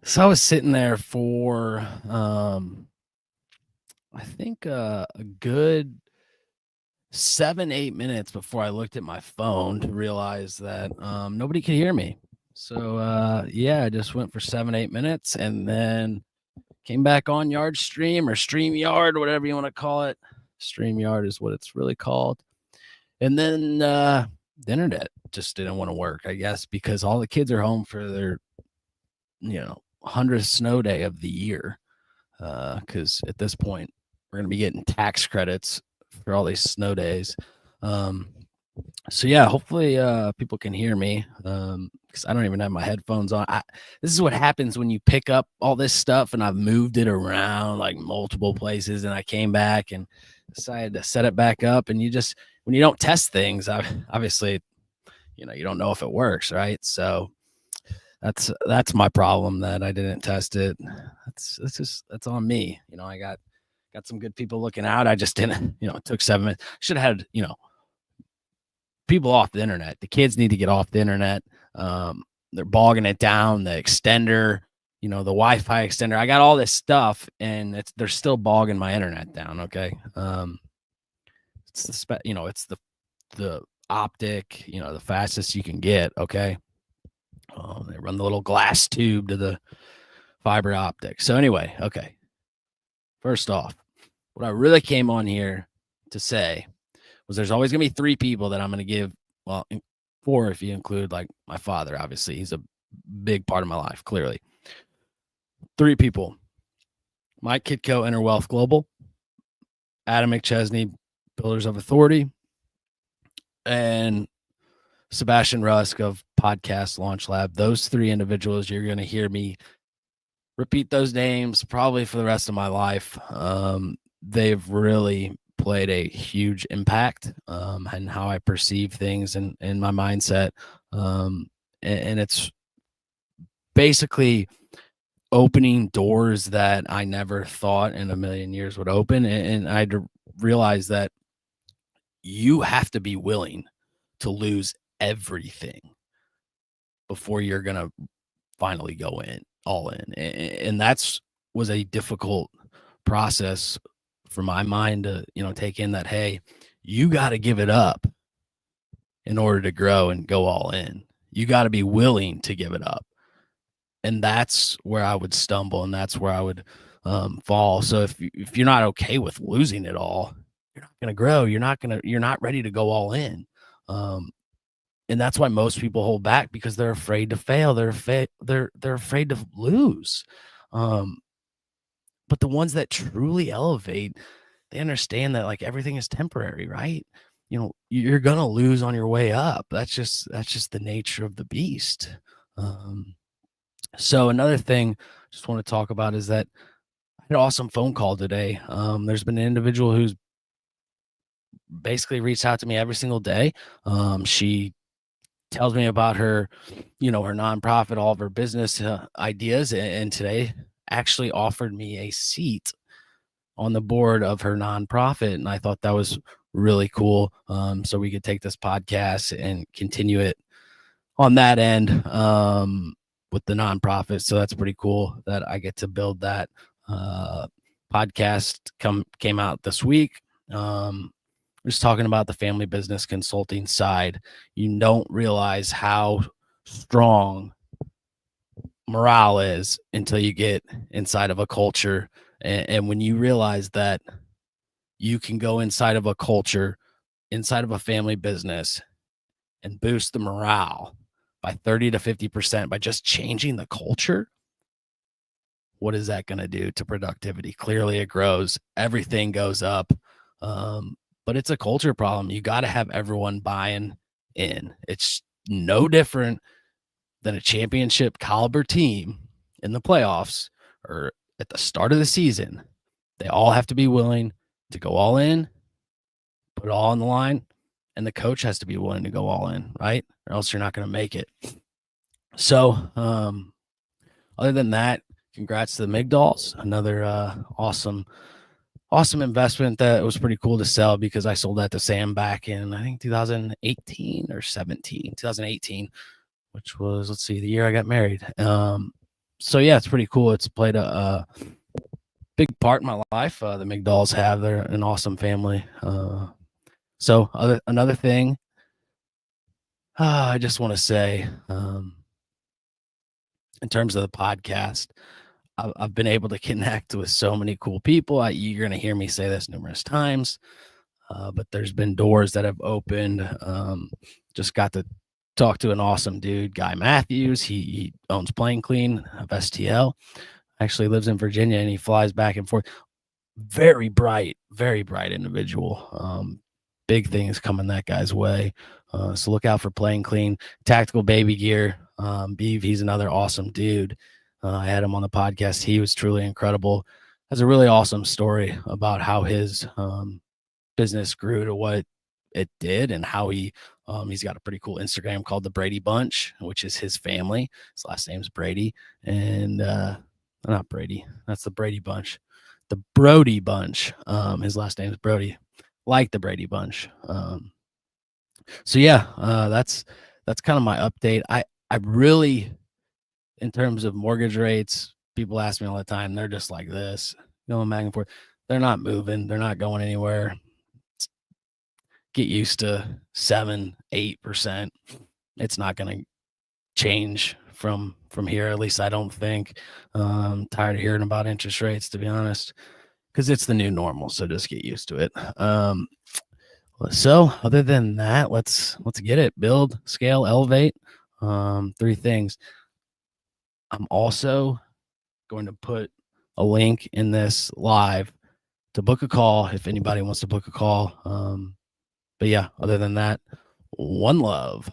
So I was sitting there for, I think, a good 7, 8 minutes before I looked at my phone to realize that, nobody could hear me. So, yeah, I just went for 7, 8 minutes and then came back on Yard Stream or StreamYard, whatever you wanna call it. StreamYard is what it's really called. And then, the internet just didn't wanna work, I guess, because all the kids are home for their, 100th snow day of the year. Because at this point we're going to be getting tax credits for all these snow days. Um, so yeah, hopefully people can hear me because I don't even have my headphones on. This is what happens when you pick up all this stuff, and I've moved it around like multiple places, and I came back and decided to set it back up. And when you don't test things, obviously, you don't know if it works, right? So that's my problem that I didn't test it. That's on me. I got some good people looking out. I just didn't. It took 7 minutes. Should have had people off the internet. The kids need to get off the internet. They're bogging it down. The extender, the Wi-Fi extender. I got all this stuff, and they're still bogging my internet down. Okay, it's the optic. The fastest you can get. Okay. They run the little glass tube to the fiber optic. So anyway, okay. First off, what I really came on here to say was there's always going to be three people that I'm going to give, well, four if you include like my father, obviously. He's a big part of my life, clearly. Three people. Mike Kitko, Inner Wealth Global, Adam McChesney, Builders of Authority, and Sebastian Rusk of Podcast Launch Lab. Those three individuals, you're going to hear me repeat those names probably for the rest of my life. They've really played a huge impact and how I perceive things and my mindset. And it's basically opening doors that I never thought in a million years would open. And I realized that you have to be willing to lose everything before you're going to finally go in all in. And that's was a difficult process for my mind to, take in that, hey, you got to give it up in order to grow and go all in. You got to be willing to give it up. And that's where I would stumble, and that's where I would fall. So if you're not okay with losing it all, you're not going to grow. You're not ready to go all in. And that's why most people hold back, because they're afraid to fail. They're afraid to lose. But the ones that truly elevate, they understand that like everything is temporary, right? You're gonna lose on your way up. That's just the nature of the beast. So another thing I just want to talk about is that I had an awesome phone call today. There's been an individual who's basically reached out to me every single day. She tells me about her, her nonprofit, all of her business ideas, and today actually offered me a seat on the board of her nonprofit, and I thought that was really cool. So we could take this podcast and continue it on that end with the nonprofit. So that's pretty cool that I get to build that. Podcast came out this week. Just talking about the family business consulting side. You don't realize how strong morale is until you get inside of a culture. And when you realize that you can go inside of a culture, inside of a family business, and boost the morale by 30 to 50% by just changing the culture, what is that going to do to productivity? Clearly it grows. Everything goes up. But it's a culture problem. You got to have everyone buying in. It's no different than a championship caliber team in the playoffs or at the start of the season. They all have to be willing to go all in, put it all on the line, and the coach has to be willing to go all in, right? Or else you're not going to make it. So, other than that, congrats to the Migdals. Another awesome investment that was pretty cool to sell, because I sold that to Sam back in, I think, 2018 or 17, 2018, which was, let's see, the year I got married. So yeah, it's pretty cool. It's played a big part in my life. The McDowells have, they're an awesome family. So another thing, I just want to say, in terms of the podcast, I've been able to connect with so many cool people. You're going to hear me say this numerous times, but there's been doors that have opened. Just got to talk to an awesome dude, Guy Matthews. He owns Plane Clean of STL. Actually lives in Virginia, and he flies back and forth. Very bright individual. Big things coming that guy's way. So look out for Plane Clean. Tactical Baby Gear. Beeve, he's another awesome dude. I had him on the podcast. He was truly incredible. Has a really awesome story about how his business grew to what it did, and how he's got a pretty cool Instagram called the Brady Bunch, which is his family. His last name's Brady, and not Brady. That's the Brady Bunch. The Brody Bunch. His last name is Brody, like the Brady Bunch. So yeah, that's kind of my update. I really, in terms of mortgage rates, people ask me all the time. They're just like this, going back and forth. They're not moving. They're not going anywhere. Get used to 7-8%. It's not going to change from here. At least I don't think. I'm tired of hearing about interest rates, to be honest, because it's the new normal. So just get used to it. So other than that, let's get it. Build, scale, elevate. 3 things. I'm also going to put a link in this live to book a call if anybody wants to book a call. But yeah, other than that, one love.